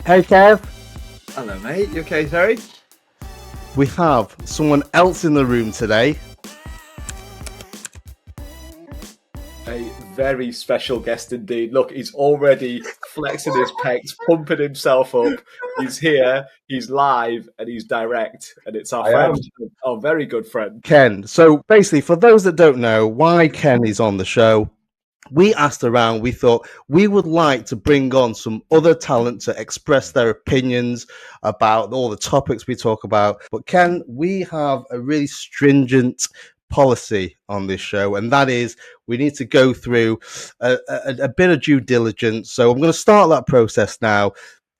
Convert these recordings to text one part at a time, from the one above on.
Hey Kev, Hello, mate. You okay, Terry? we have someone else in the room today. A very special guest indeed. Look, he's already flexing his pecs, pumping himself up. He's here, he's live, and he's direct. And it's our friend, our very good friend. Ken. So basically, for those that don't know why Ken is on the show, we asked around, we thought we would like to bring on some other talent to express their opinions about all the topics we talk about. But Ken, we have a really stringent policy on this show, and that is we need to go through a bit of due diligence. So I'm going to start that process now.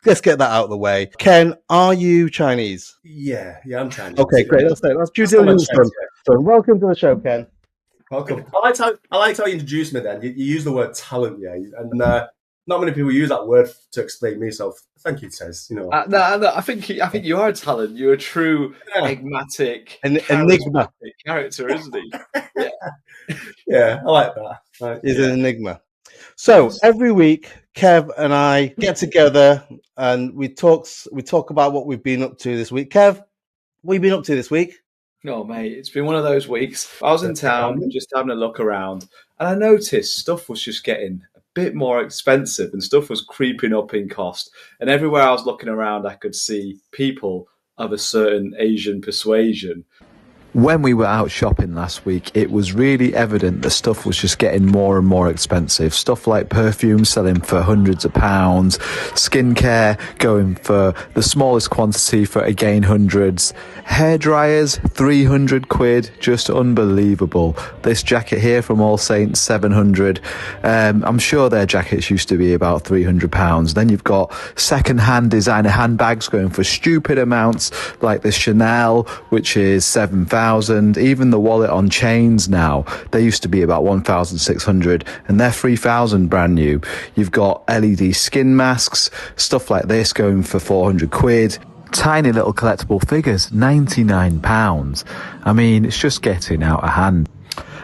Let's get that out of the way. Ken, are you Chinese? Yeah, I'm Chinese. Okay, great. That's due diligence done. So welcome to the show, Ken. Welcome. I liked how you introduced me then. You use the word talent, yeah, and not many people use that word to explain me. So thank you, Tez. No, I think you are a talent. You're a true enigmatic, enigma character, isn't he? Yeah, I like that. He's an enigma. So every week, Kev and I get together and we talk about what we've been up to this week. Kev, what have you been up to this week? No, mate, it's been one of those weeks. I was in town just having a look around, and I noticed stuff was just getting a bit more expensive and stuff was creeping up in cost. And everywhere I was looking around, I could see people of a certain Asian persuasion. When we were out shopping last week, it was really evident that stuff was just getting more and more expensive. Stuff like perfume selling for hundreds of pounds, skincare going for the smallest quantity for again hundreds, hair dryers 300 quid, just unbelievable. This jacket here from All Saints 700. I'm sure their jackets used to be about 300 pounds. Then you've got second-hand designer handbags going for stupid amounts, like the Chanel, which is 7,000. Even the wallet on chains now, they used to be about 1,600 and they're 3,000 brand new. You've got LED skin masks, stuff like this going for 400 quid. Tiny little collectible figures, £99. I mean, it's just getting out of hand.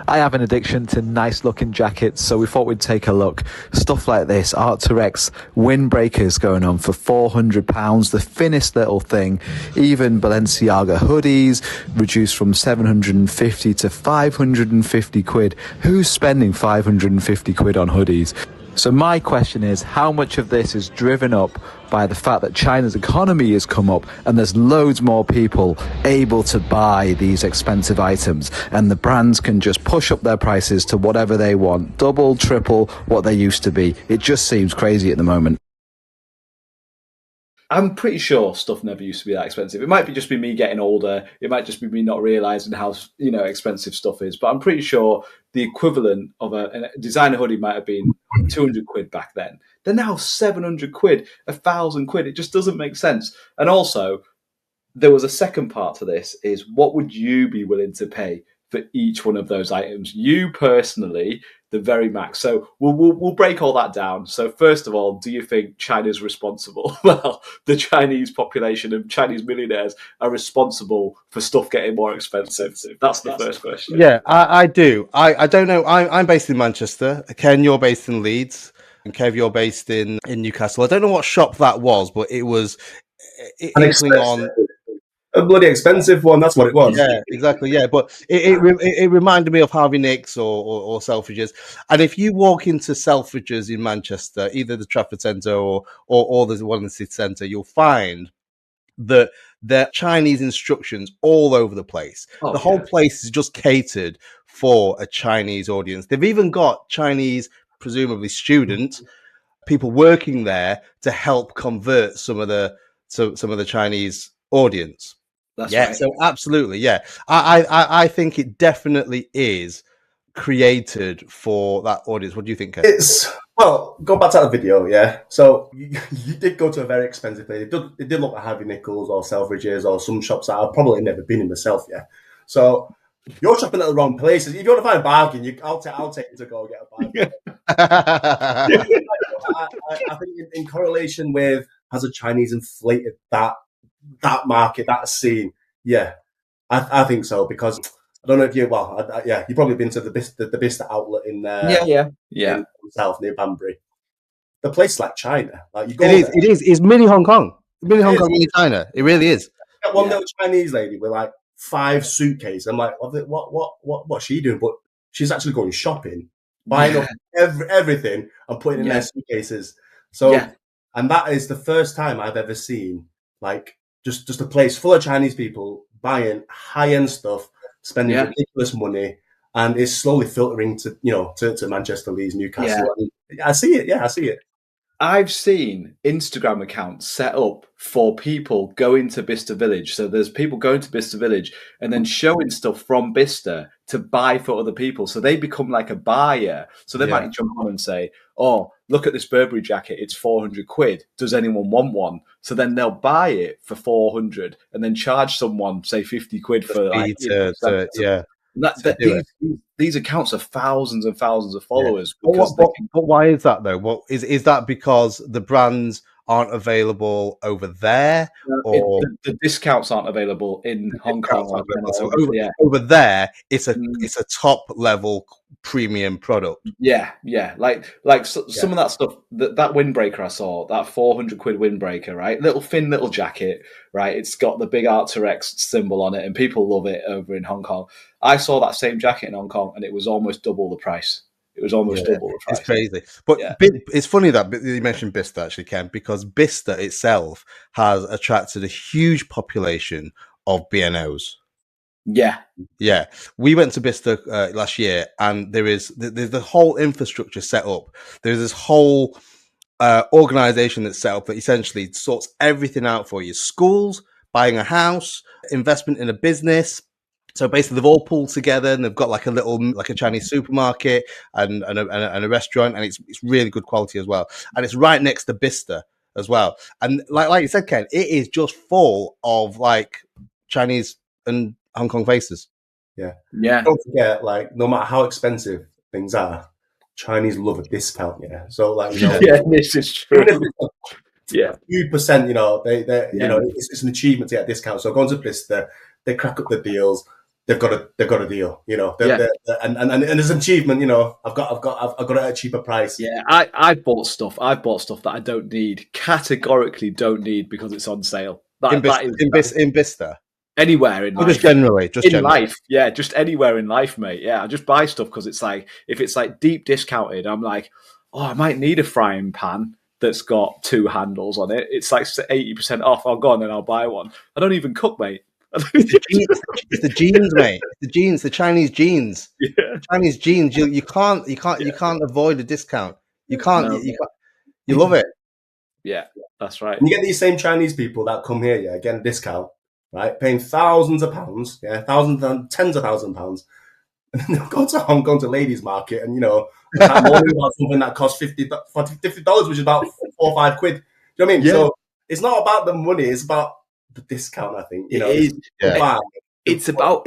I have an addiction to nice looking jackets, so we thought we'd take a look. Stuff like this, Arc'teryx windbreakers going on for £400, the thinnest little thing. Even Balenciaga hoodies reduced from 750 to 550 quid. Who's spending 550 quid on hoodies? So my question is, how much of this is driven up by the fact that China's economy has come up and there's loads more people able to buy these expensive items, and the brands can just push up their prices to whatever they want, double, triple what they used to be? It just seems crazy at the moment. I'm pretty sure stuff never used to be that expensive. It might just be me getting older. It might just be me not realising how expensive stuff is. But I'm pretty sure the equivalent of a designer hoodie might have been 200 quid back then. They're now 700 quid, 1,000 quid. It just doesn't make sense. And also, there was a second part to this: is what would you be willing to pay for each one of those items? You personally, the very max. So we'll break all that down. So first of all, do you think China's responsible? Well, the Chinese population and Chinese millionaires are responsible for stuff getting more expensive. That's the first question. Yeah, I do. I don't know. I'm based in Manchester. Ken, you're based in Leeds. And Kev, you're based in Newcastle. I don't know what shop that was, but it was on a bloody expensive one. That's what it was. Yeah, exactly. Yeah, but it reminded me of Harvey Nicks or Selfridges. And if you walk into Selfridges in Manchester, either the Trafford Centre or the one in the city centre, you'll find that there are Chinese instructions all over the place. The whole place is just catered for a Chinese audience. They've even got Chinese, presumably student people working there to help convert some of the Chinese audience. That's right. So absolutely, yeah. I think it definitely is created for that audience. What do you think, Ken? Go back to that video, yeah. So you did go to a very expensive place. It did look like Harvey Nichols or Selfridges or some shops that I've probably never been in myself, yeah. So you're shopping at the wrong places. If you want to find a bargain, I'll take you to go get a bargain. I think in correlation with, has the Chinese inflated that market, that scene? Yeah, I think so, because I don't know if you've probably been to the Bicester outlet in in South near Banbury. the place is like China. Like you go It is. there, It is. It's mini Hong Kong. Mini Hong is. Kong, mini China. It really is. you get one little Chinese lady with like 5 suitcases. I'm like, what's she doing? But she's actually going shopping, buying up everything and putting in their suitcases. So, and that is the first time I've ever seen like just a place full of Chinese people buying high-end stuff, spending ridiculous money, and it's slowly filtering to to Manchester, Leeds, Newcastle. I see it. Yeah, I see it. I've seen Instagram accounts set up for people going to Bicester Village. So there's people going to Bicester Village and then showing stuff from Bicester to buy for other people. So they become like a buyer. So they might jump on and say, oh, look at this Burberry jacket. It's 400 quid. Does anyone want one? So then they'll buy it for 400 and then charge someone, say 50 quid for like, these accounts are thousands and thousands of followers. But why is that though? What is that because the brands aren't available over there, or the discounts aren't available in Hong Kong? So over there, it's a top level premium product. Some of that stuff. That windbreaker I saw, that 400 quid windbreaker, right? Thin little jacket, right? It's got the big Arc'teryx symbol on it, and people love it over in Hong Kong. I saw that same jacket in Hong Kong, and it was almost double the price. It was almost double the price. It's crazy. But it's funny that you mentioned Bicester, actually, Ken, because Bicester itself has attracted a huge population of BNOs. Yeah. We went to Bicester last year, and there's the whole infrastructure set up. There's this whole organization that's set up that essentially sorts everything out for you. Schools, buying a house, investment in a business. So basically, they've all pulled together, and they've got like a Chinese supermarket and a restaurant, and it's really good quality as well. And it's right next to Bicester as well. And like you said, Ken, it is just full of like Chinese and Hong Kong faces. Yeah. Don't forget, like, no matter how expensive things are, Chinese love a discount. Yeah. So like, this is true. Few percent, it's an achievement to get a discount. So going to Bicester, they crack up the deals. They've got a deal, and there's an achievement, I've got it at a cheaper price. Yeah, I've bought stuff that I don't need, categorically don't need because it's on sale. In Bicester, anywhere in life, just generally, life, just anywhere in life, mate. Yeah, I just buy stuff because it's like if it's like deep discounted, I'm like, oh, I might need a frying pan that's got 2 handles on it. It's like 80% off. I'll go on and I'll buy one. I don't even cook, mate. It's the genes, mate. The genes, the Chinese genes. Yeah. Chinese genes. You can't avoid a discount. You can't. You love it. Yeah, that's right. And you get these same Chinese people that come here, getting a discount, right? Paying thousands of pounds, thousands and tens of thousands of pounds, and then they'll go to Hong Kong to ladies' market, and about something that costs $50, which is about 4 or 5 quid. Do you know what I mean? Yeah. So it's not about the money; it's about the discount. I think it's about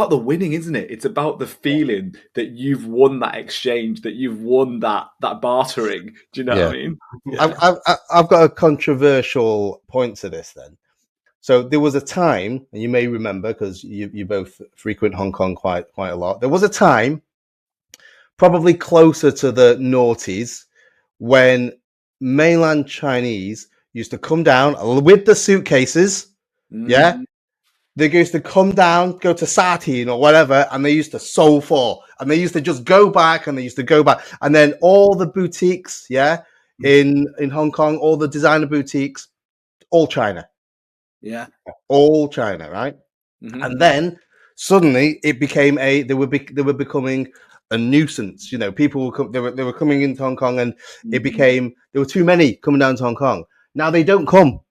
the winning, isn't it? It's about the feeling that you've won that exchange, that you've won that bartering. Do you know what I mean? Yeah. I've got a controversial point to this then. So there was a time, and you may remember because you both frequent Hong Kong quite a lot. There was a time, probably closer to the noughties, when mainland Chinese used to come down with the suitcases. They used to come down, go to Satin or whatever, and they used to soul for, and they used to just go back, and then all the boutiques, in Hong Kong, all the designer boutiques, all China, all China, right? Mm-hmm. And then suddenly it became they were becoming a nuisance. People were they were coming into Hong Kong, and it became there were too many coming down to Hong Kong. Now they don't come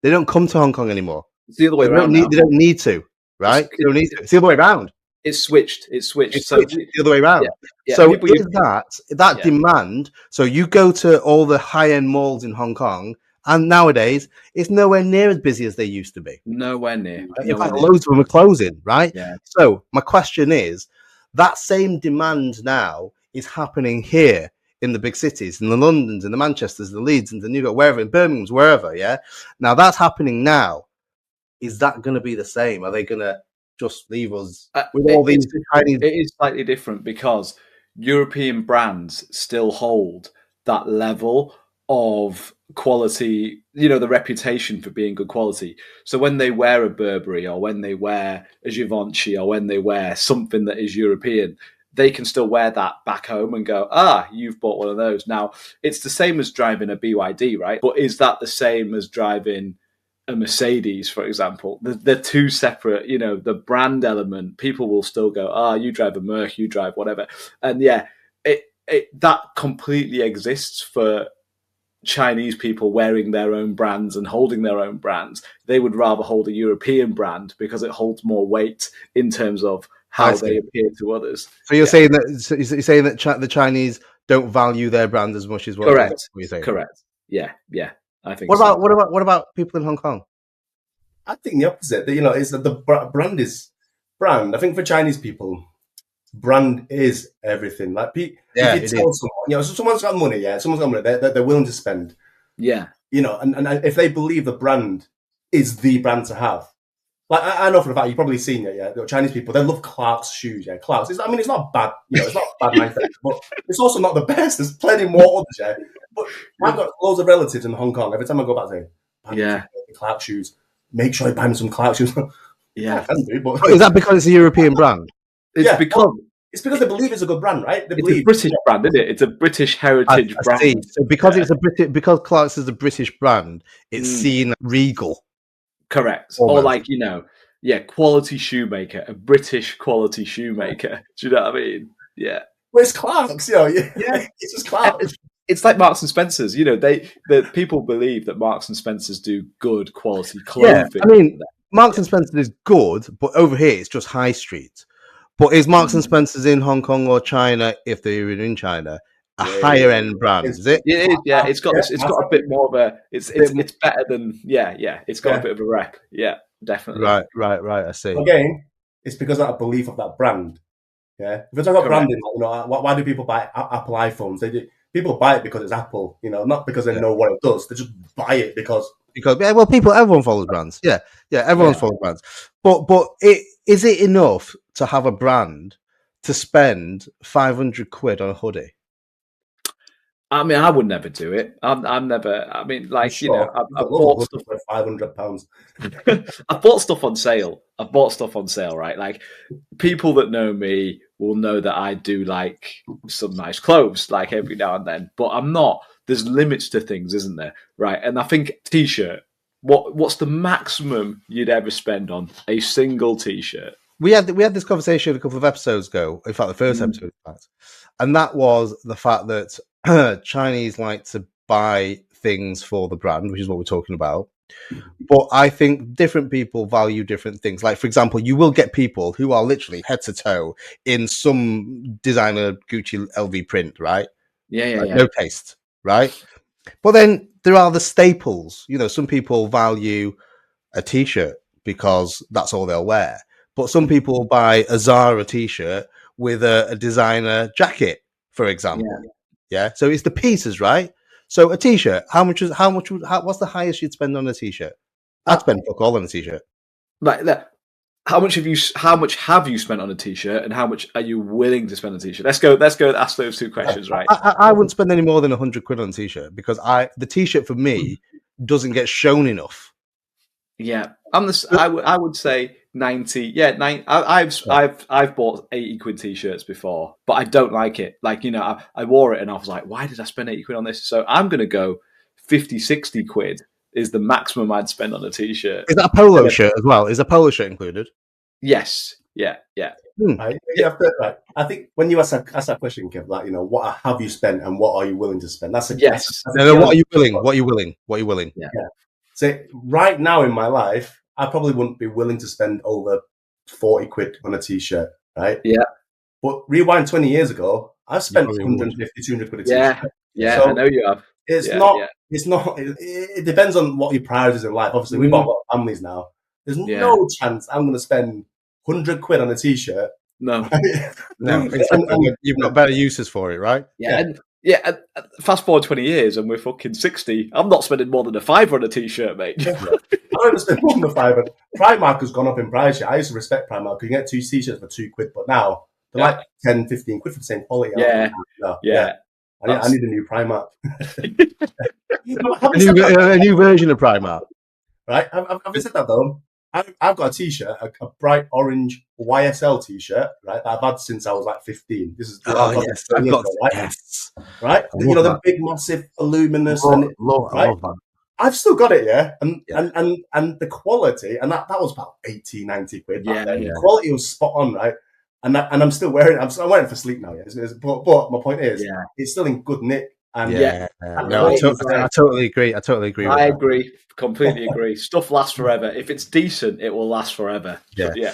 to HongOng anymore. It's the other way around. They don't need to, right? They don't need to. It's the other way around. It's switched. It's the other way around. Yeah. So is that demand? So you go to all the high-end malls in Hong Kong, and nowadays it's nowhere near as busy as they used to be. Nowhere near. In fact, loads of them are closing, right? Yeah. So my question is, that same demand now is happening here in the big cities, in the Londons, in the Manchesters, the Leeds, and the Newcastle, wherever, in Birmingham's, wherever, Now that's happening now. Is that going to be the same? Are they going to just leave us with all these tiny... It is slightly different because European brands still hold that level of quality, the reputation for being good quality. So when they wear a Burberry or when they wear a Givenchy or when they wear something that is European, they can still wear that back home and go, you've bought one of those. Now, it's the same as driving a BYD, right? But is that the same as driving a Mercedes, for example? They're two separate, the brand element, people will still go, you drive a Merc, you drive whatever. And yeah, that completely exists for Chinese people wearing their own brands and holding their own brands. They would rather hold a European brand because it holds more weight in terms of how they appear to others. So you're saying that the Chinese don't value their brand as much as what you're saying? Correct. Yeah. I think. What about people in Hong Kong? I think the opposite. Is that the brand is brand. I think for Chinese people, brand is everything. Like, if you tell someone, someone's got money, they're willing to spend. Yeah. And if they believe the brand is the brand to have. Like, I know for a fact, you've probably seen it, the Chinese people, they love Clark's shoes, Clark's. It's not bad, it's not bad manufacturing, but it's also not the best. There's plenty more others, But I've got loads of relatives in Hong Kong. Every time I go back, I say, Clark shoes. Make sure you buy me some Clark shoes. Yeah. I can do, but... Is that because it's a European brand? It's because they believe it's a good brand, right? It's a British brand, isn't it? It's a British heritage brand. See. So because because Clark's is a British brand, it's seen regal. Correct. Almost. Or quality shoemaker, a British quality shoemaker. Do you know what I mean? Yeah. Well, it's Clark's, it's just Clark's. It's like Marks and Spencer's. The people believe that Marks and Spencer's do good quality clothing. Yeah, I mean, Marks and Spencer's is good, but over here it's just high street. But is Marks and Spencer's in Hong Kong or China, if they're even in China, a higher end brand? Is it? It is. Yeah, it's got a bit more of a. It's better than. Yeah. It's got a bit of a rep. Yeah, definitely. Right. I see. Again, it's because of that belief of that brand. Yeah. If we're talking about branding, why do people buy Apple iPhones? People buy it because it's Apple. Not because they know what it does. They just buy it because everyone follows brands. Yeah, everyone follows brands. But is it enough to have a brand to spend 500 quid on a hoodie? I mean, I would never do it. I'm never. I mean, like, sure. I bought stuff for £500. I bought stuff on sale. Right? Like, people that know me will know that I do like some nice clothes, like every now and then. But I'm not. There's limits to things, isn't there? Right? And I think T-shirt. What's the maximum you'd ever spend on a single T-shirt? We had this conversation a couple of episodes ago. In fact, the first episode, and that was the fact that Chinese like to buy things for the brand, which is what we're talking about. But I think different people value different things. Like, for example, you will get people who are literally head to toe in some designer Gucci LV print, right? Yeah. No taste, right? But then there are the staples. Some people value a T-shirt because that's all they'll wear. But some people will buy a Zara T-shirt with a designer jacket, for example. Yeah. So it's the pieces, right? So a T-shirt, what's the highest you'd spend on a T-shirt? I'd spend fuck all on a T-shirt. Like that. How much have you spent on a T-shirt, and how much are you willing to spend on a T-shirt? Let's go. Ask those two questions, right? I wouldn't spend any more than 100 quid on a T-shirt because the T-shirt for me doesn't get shown enough. Yeah, I would say 90. Yeah, I've bought 80 quid T-shirts before, but I don't like it. Like, I wore it and I was like, why did I spend 80 quid on this? So I'm gonna go 50, 60 quid is the maximum I'd spend on a T-shirt. Is that a polo shirt as well? Is a polo shirt included? Yes. Yeah. Right. Right. I think when you ask that question, Kev, like, what have you spent and what are you willing to spend? That's a yes. No, what are you willing? What are you willing? Yeah. So right now in my life, I probably wouldn't be willing to spend over 40 quid on a T-shirt, right? Yeah. But rewind 20 years ago, I spent 150, 200 quid a T-shirt. Yeah, so I know you have. It's not. It depends on what your priorities in life. Obviously, we've all got families now. There's no chance I'm going to spend 100 quid on a T-shirt. No. No. You've got better uses for it, right? Yeah. And fast forward 20 years and we're fucking 60. I'm not spending more than a £5 on a T-shirt, mate. I don't spend more than a £5. Primark has gone up in price. I used to respect Primark. You can get 2 T-shirts for £2, but now they're like 10, 15 quid for the same quality. Yeah. I need a new Primark. A new version of Primark. Right? Having said that though, I've got a T-shirt, a bright orange YSL T-shirt, right? That I've had since I was like 15. This is Yes, I've got right? yes. Right? You know the big, massive, voluminous, I and love that. I've still got it, yeah, and the quality, and that was about 80, 90 quid. Yeah, The quality was spot on, right? And I'm still wearing it. I'm wearing it for sleep now, yeah. But my point is, it's still in good nick. And no, I totally agree. I totally agree. I agree, completely agree. Stuff lasts forever. If it's decent, it will last forever. Yeah.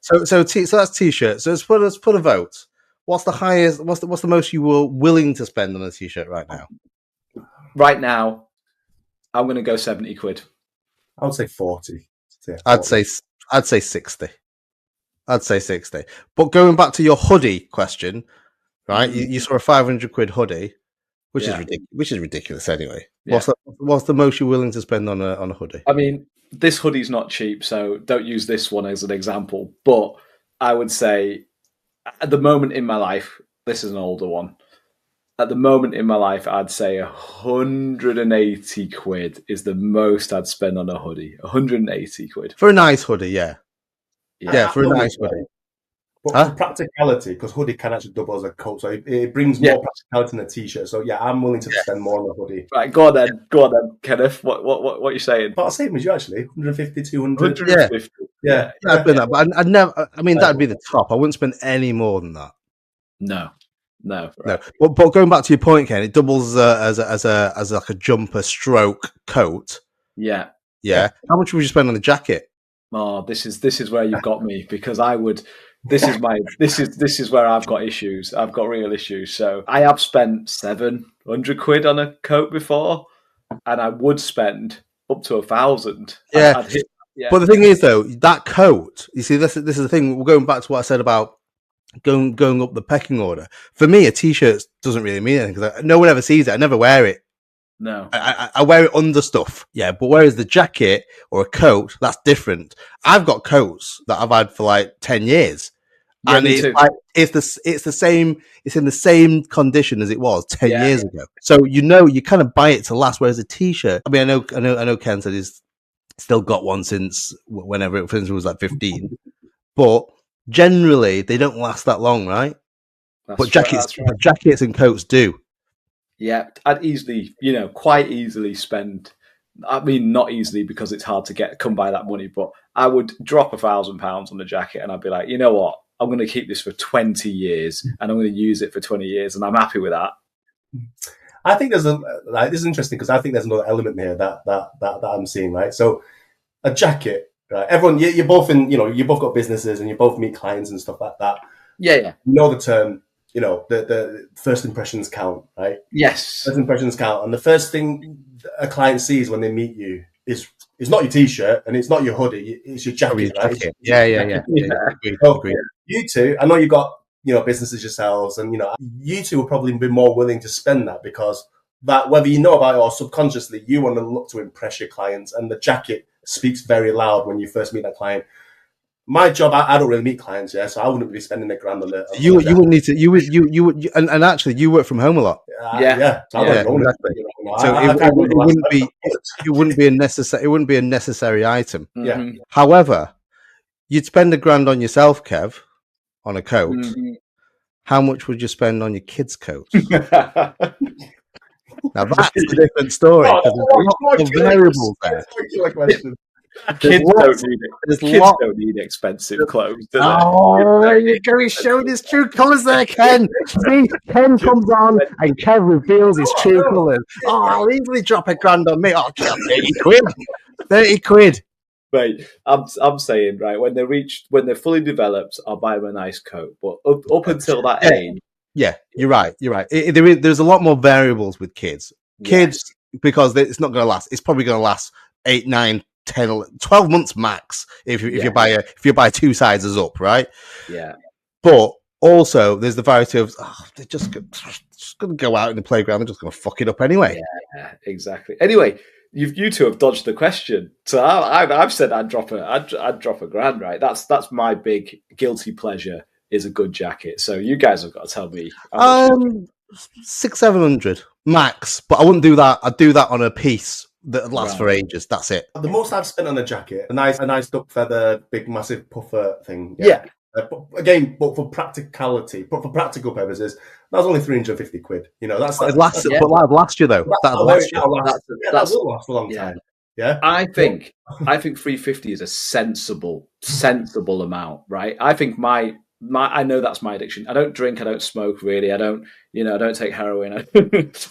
So that's T-shirt. So let's put a vote. What's the highest? What's the most you were willing to spend on a T-shirt right now? Right now, I'm going to go 70 quid. I would say 40. I'd say 60. I'd say 60. But going back to your hoodie question, right? You saw a 500 quid hoodie, which is ridiculous anyway. Yeah. What's the most you're willing to spend on a hoodie? I mean, this hoodie's not cheap, so don't use this one as an example. But I would say, at the moment in my life, this is an older one. At the moment in my life, I'd say 180 quid is the most I'd spend on a hoodie. 180 quid. For a nice hoodie, yeah. Yeah, for a nice hoodie. But for practicality, because hoodie can actually double as a coat, so it brings more practicality than a T-shirt. So yeah, I'm willing to spend more on a hoodie. Right, go on then, Kenneth. What are you saying? About the same as you actually, 150, 200. 150. Yeah, I'd spend that, but I'd never. I mean, that'd be the top. I wouldn't spend any more than that. No. But going back to your point, Ken, it doubles as like a jumper stroke coat. Yeah. How much would you spend on the jacket? Oh, this is where you've got me, because I would. This is where I've got issues. I've got real issues. So I have spent 700 quid on a coat before, and I would spend up to 1,000. Yeah. But the thing is, though, that coat. You see, this is the thing. We're going back to what I said about going up the pecking order. For me, a T-shirt doesn't really mean anything because no one ever sees it. I never wear it. No, I wear it under stuff. Yeah, but whereas the jacket or a coat, that's different. I've got coats that I've had for like 10 years. Yeah, and it's the same. It's in the same condition as it was 10 years ago. So you kind of buy it to last. Whereas a T-shirt, I mean, I know Ken said he's still got one since whenever it was like 15, but generally they don't last that long, right? But jackets and coats do. Yeah, I'd easily, quite easily spend. I mean, not easily because it's hard to come by that money, but I would drop £1,000 on the jacket, and I'd be like, you know what? I'm going to keep this for 20 years, and I'm going to use it for 20 years, and I'm happy with that. I think this is interesting because I think there's another element here that I'm seeing, right? So a jacket, right? Everyone, you're both you both got businesses and you both meet clients and stuff like that. Yeah. You know the term. The first impressions count, right? Yes. First impressions count. And the first thing a client sees when they meet you is it's not your T-shirt and it's not your hoodie, it's your jacket, right? Yeah. So, you two, I know you got, businesses yourselves, and, you two will probably be more willing to spend that because that, whether you know about it or subconsciously, you want to look to impress your clients, and the jacket speaks very loud when you first meet that client. My job, I don't really meet clients, so I wouldn't be spending $1,000 on it. You wouldn't need to. You would, and actually, you work from home a lot. So exactly. So it wouldn't be a necessary. It wouldn't be a necessary item. Yeah. However, you'd spend $1,000 on yourself, Kev, on a coat. Mm-hmm. How much would you spend on your kids' coats? Now that's a different story. There's a lot of variables there. Kids don't need expensive clothes, do they? Oh, there you go. He's showing his true colours there, Ken. See, Ken comes on and Kev reveals his true colours. Oh, I'll easily drop $1,000 on me. Oh, 30 quid. 30 quid. Mate, I'm saying, right, when they're fully developed, I'll buy them a nice coat. But up until that age. Yeah, you're right. There's a lot more variables with kids. Because it's not going to last. It's probably going to last 8, 9, 10, 12 months max if you buy 2 sizes up, right? Yeah. But also there's the variety of they're just going to go out in the playground. They're just going to fuck it up anyway. Yeah, exactly. Anyway, you two have dodged the question. So I've said I'd drop $1,000, right? That's my big guilty pleasure is a good jacket. So you guys have got to tell me. 600-700 max, but I wouldn't do that. I'd do that on a piece that lasts for ages. That's it. The most I've spent on a jacket, a nice duck feather, big massive puffer thing. Yeah. But again, but for practicality, but for practical purposes, that was only 350 quid. You know, that's But that'd last you though. That'd last you. That will last a long time. Yeah, I think 350 is a sensible amount, right? I think I know that's my addiction. I don't drink, I don't smoke really. I don't take heroin. I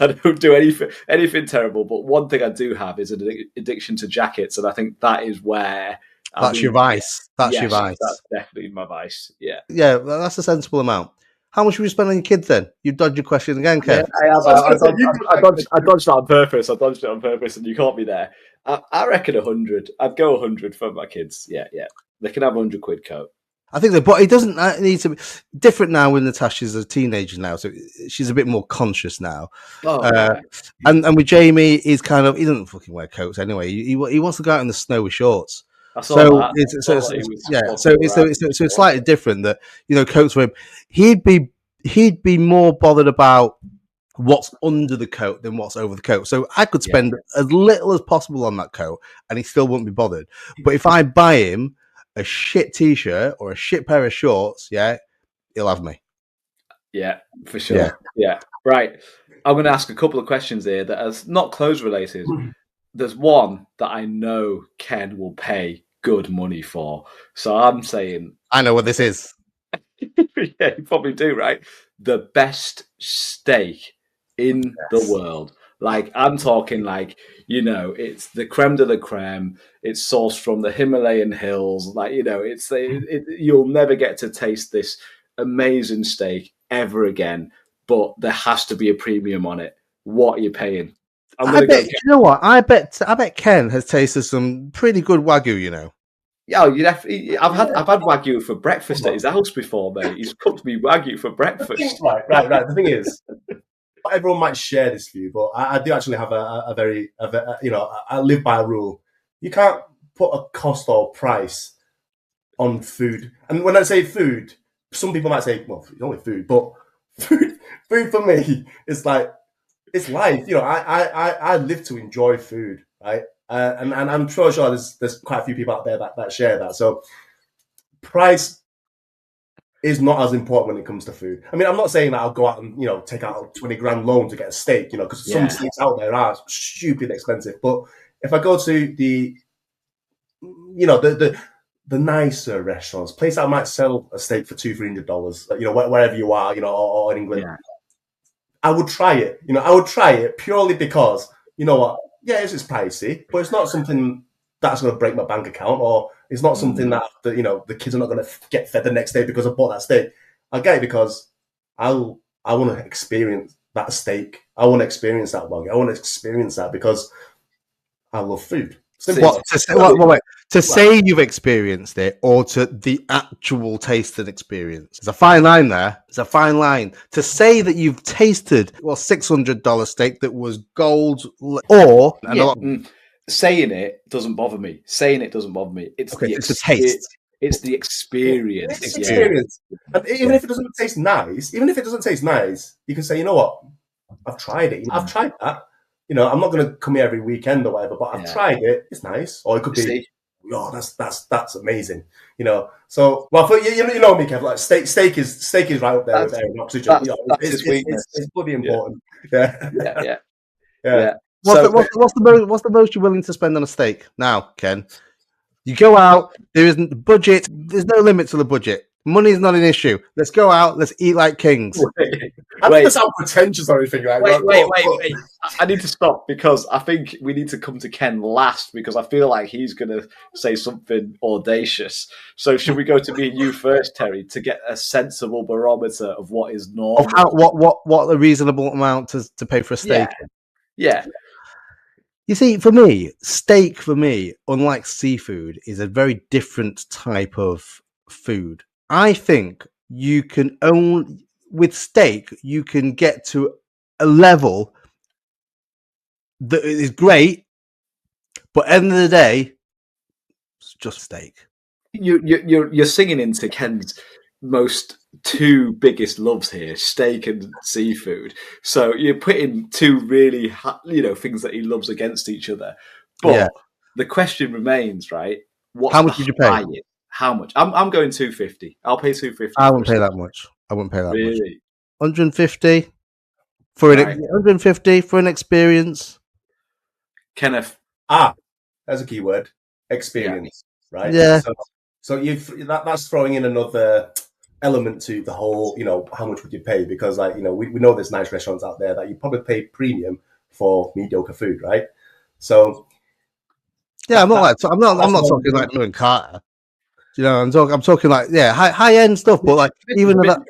don't do anything terrible. But one thing I do have is an addiction to jackets, and I think that is where that's your vice. That's your vice. That's definitely my vice. Yeah, yeah, that's a sensible amount. How much would you spend on your kids then? You dodged your question again, Kev. Yeah, I dodged that on purpose. I dodged it on purpose, and you caught me there. I reckon 100. I'd go 100 for my kids. Yeah. They can have 100 quid coat. I think but it doesn't need to be different now when Natasha's a teenager now, so she's a bit more conscious now. And with Jamie, he doesn't fucking wear coats anyway. He wants to go out in the snow with shorts. So it's slightly different that coats for him. He'd be more bothered about what's under the coat than what's over the coat. So I could spend as little as possible on that coat, and he still wouldn't be bothered. But if I buy him a shit t-shirt or a shit pair of shorts, he'll have me. Yeah, for sure. Yeah. Right. I'm going to ask a couple of questions here that are not clothes related. There's one that I know Ken will pay good money for. So I'm saying... I know what this is. Yeah, you probably do, right? The best steak in the world. Like, I'm talking it's the creme de la creme. It's sourced from the Himalayan hills. You'll never get to taste this amazing steak ever again, but there has to be a premium on it. What are you paying? You know what? I bet Ken has tasted some pretty good Wagyu, Yeah, I've had Wagyu for breakfast at his house before, mate. He's cooked me Wagyu for breakfast. Right. The thing is, everyone might share this view, but I do actually have I live by a rule. You can't put a cost or price on food. And when I say food, some people might say, well, it's only food, but food for me is like, it's life. I live to enjoy food, right? And I'm sure there's quite a few people out there that share that. So price is not as important when it comes to food. I mean, I'm not saying that I'll go out and take out a 20 grand loan to get a steak, because some steaks out there are stupid expensive. But if I go to the nicer restaurants, place that might sell a steak for $200-$300, wherever you are, or in England, I would try it. I would try it purely because it's pricey, but it's not something that's going to break my bank account, or it's not something that the kids are not going to get fed the next day because I bought that steak. I get it because I want to experience that steak. I want to experience that Wagyu. I want to experience that because I love food. To say you've experienced it, or to the actual tasted experience. There's a fine line there. There's a fine line. To say that you've tasted $600 steak that was gold, or saying it doesn't bother me. It's the taste. It's the experience. It's experience. And even if it doesn't taste nice, you can say, you know what? I've tried it. I've tried that. I'm not going to come here every weekend or whatever, but I've tried it. It's nice. Or it could be, that's amazing. So, well, for me, Kev, like steak is right up there with air and oxygen. It's bloody important. Yeah. What's the most you're willing to spend on a steak now, Ken? You go out. There isn't budget. There's no limit to the budget. Money is not an issue. Let's go out. Let's eat like kings. I don't sound pretentious or anything like that. Wait. I need to stop because I think we need to come to Ken last because I feel like he's going to say something audacious. So should we go to me and you first, Terry, to get a sensible barometer of what is normal? What a reasonable amount to pay for a steak? Yeah. You see, for me, steak, unlike seafood, is a very different type of food. I think you can with steak, you can get to a level that is great, but at the end of the day, it's just steak. You're singing into Ken's most two biggest loves here, steak and seafood. So you're putting two really, things that he loves against each other. But the question remains, right? What's How much would you pay? highest? How much? I'm going 250. I'll pay 250. I wouldn't pay that much. I wouldn't pay that much. Really? 150 for Right. 150 for an experience. Kenneth. That's a key word. Experience, right? Yeah. So that's throwing in another element to the whole, how much would you pay? Because we know there's nice restaurants out there that you probably pay premium for mediocre food, right? So yeah, I'm not talking like New and Carter. I'm talking like high end stuff, but like even that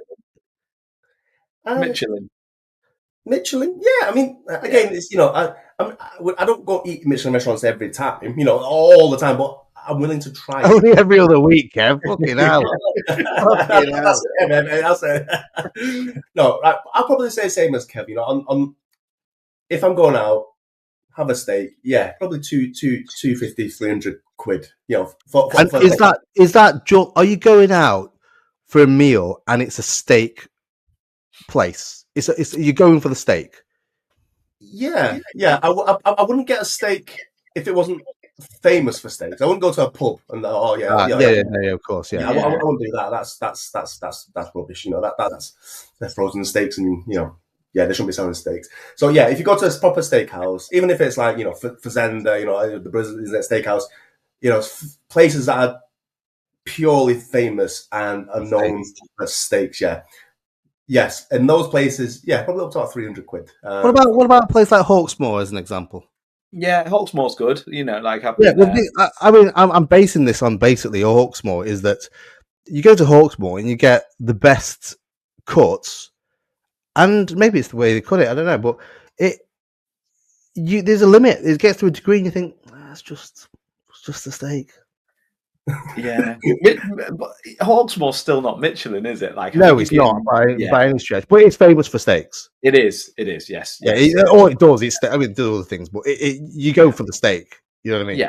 Michelin, yeah. I mean, again, it's I don't go eat Michelin restaurants every time, all the time, but I'm willing to try. Only every other week, Kev. Fucking hell. That's it. No, I'll probably say the same as Kev. On if I'm going out, have a steak, probably 250, 300 quid. Is that are you going out for a meal and it's a steak place? You're going for the steak. Yeah. I wouldn't get a steak if it wasn't famous for steaks. I wouldn't go to a pub and of course, I wouldn't do that. That's rubbish. They're frozen steaks, and they shouldn't be selling steaks. So if you go to a proper steakhouse, even if it's like Fazenda, the Brazilian steakhouse, places that are purely famous and are known for steaks, yes, in those places, probably up to about 300 quid. What about a place like Hawksmoor as an example? Yeah, Hawksmoor's good. I'm basing this on basically Hawksmoor is that you go to Hawksmoor and you get the best cuts, and maybe it's the way they cut it. I don't know, but there's a limit. It gets to a degree, and you think it's just a steak. Yeah, but Hawksmoor's still not Michelin, is it? No, it's not by any stretch, but it's famous for steaks. It is. Yes. Yeah, it does. It does other things, but you go for the steak. You know what I mean?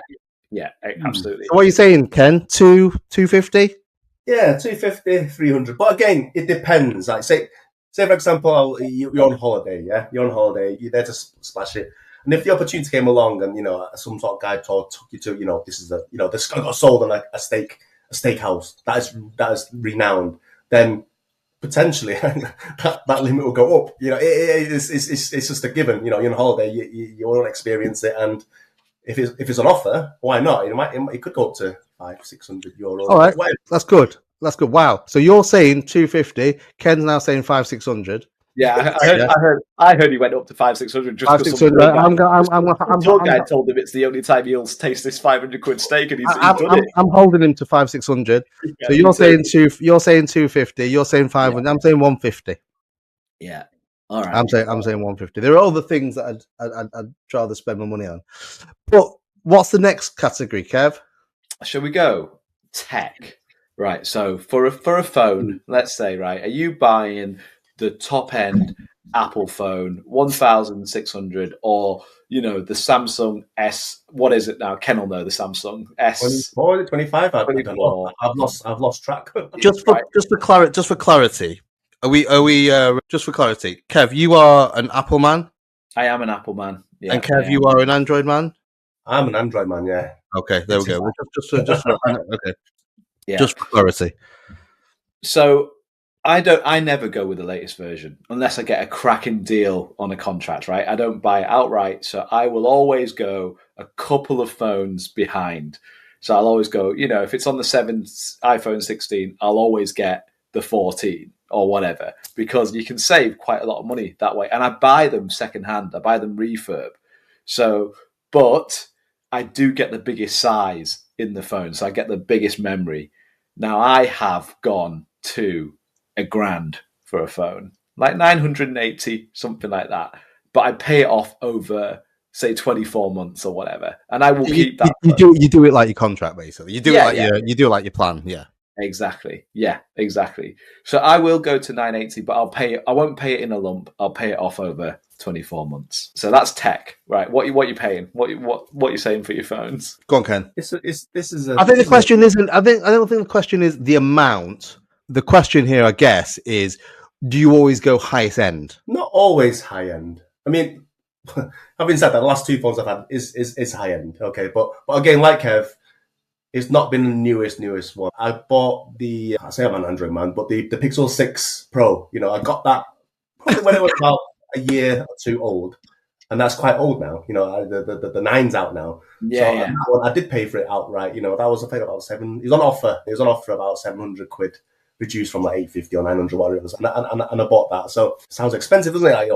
Yeah, absolutely. So what are you saying, Ken? 250? Yeah, 250, 300. But again, it depends. Like say for example, you're on holiday. Yeah, you're on holiday. You're there to splash it. And if the opportunity came along and, some sort of guy took you to, this is this got sold on a steakhouse that is renowned, then potentially that limit will go up. It's just a given. You're on holiday, you want to experience it, and if it's an offer, why not? It could go up to 500-600 euros. All right, that's good. Wow. So you're saying 250. Ken's now saying 500-600. Yeah, I heard he went up to 500-600 just because some guy told him it's the only time he'll taste this 500 quid steak, and he's done it. I'm holding him to 500-600. So you're saying 250. You're saying 500. I'm saying 150. Yeah. All right. I'm saying 150. There are other things that I'd rather spend my money on. But what's the next category, Kev? Shall we go tech? Right. So for a phone, let's say, right, are you buying the top end Apple phone, 1,600, or the Samsung S? What is it now? Ken will know the Samsung S. 24, 25. I've lost track. Just for clarity, are we just for clarity? Kev, you are an Apple man. I am an Apple man. Yeah, and Kev, you are an Android man. I'm an Android man. Yeah. Okay, there we go. Okay. Yeah. Just for clarity. So I never go with the latest version unless I get a cracking deal on a contract, right? I don't buy it outright. So I will always go a couple of phones behind. So I'll always go, if it's on the iPhone 16, I'll always get the 14 or whatever, because you can save quite a lot of money that way. And I buy them secondhand. I buy them refurb. So, but I do get the biggest size in the phone. So I get the biggest memory. Now I have gone to $1,000 for a phone, like 980, something like that. But I pay it off over, say, 24 months or whatever, and I will keep that. You do it like your contract, basically. You do it like your plan. Yeah, exactly. Yeah, exactly. So I will go to 980, but I won't pay it in a lump. I'll pay it off over 24 months. So that's tech, right? What you paying? What you saying for your phones? Go on, Ken. This is. I think the question isn't. I don't think the question is the amount. the question here, I guess, is do you always go highest end? Not always high end. I mean, having said that, the last two phones I've had is high end. Okay, but again, like Kev, it's not been the newest one. I bought I say I'm an Android man, but the Pixel 6 Pro. You know, I got that probably when it was about a year or two old, and that's quite old now. You know, the 9's out now. Yeah, That one, I did pay for it outright. You know, that was I think about $7. It was on offer. It was on offer about £700, reduced from like 850 or 900 whatever it was, and I bought that. So it sounds expensive, doesn't it? Like,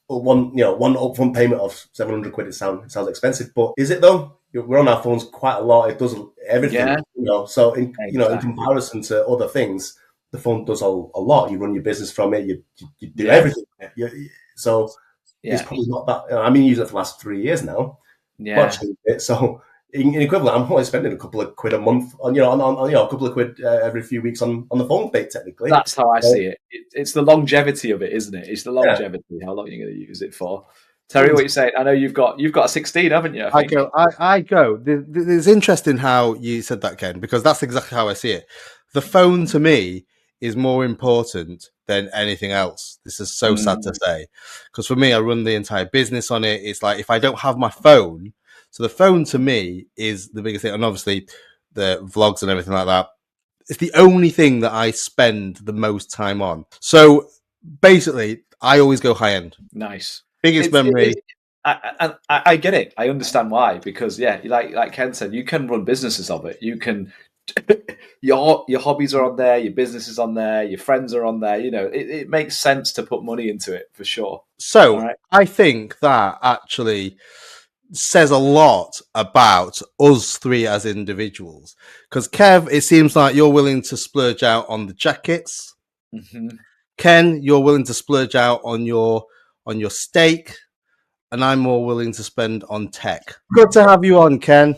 one upfront payment of £700. It sounds expensive, but is it though? We're on our phones quite a lot. It does everything, you know. So in comparison to other things, the phone does a lot. You run your business from it. You do everything. So it's probably not that. I've been using it for the last 3 years now. Yeah. So in equivalent, I'm only spending a couple of quid a month on a couple of quid every few weeks on the phone date. Technically, that's how I see it. It's the longevity of it, isn't it? It's the longevity. How long you're going to use it for. Terry, what you saying? I know you've got a 16, haven't you? I go. It's interesting how you said that, Ken, because that's exactly how I see it. The phone to me is more important than anything else. This is so sad to say, because for me, I run the entire business on it. It's like if I don't have my phone, so the phone to me is the biggest thing, and obviously the vlogs and everything like that. It's the only thing that I spend the most time on. So basically, I always go high end. Nice. Biggest memory. I get it. I understand why, because like Ken said, you can run businesses of it. You can your hobbies are on there, your business is on there, your friends are on there. You know, it makes sense to put money into it for sure. So I think that actually says a lot about us three as individuals. Because Kev, it seems like you're willing to splurge out on the jackets. Mm-hmm. Ken, you're willing to splurge out on your steak, and I'm more willing to spend on tech. Good to have you on, Ken.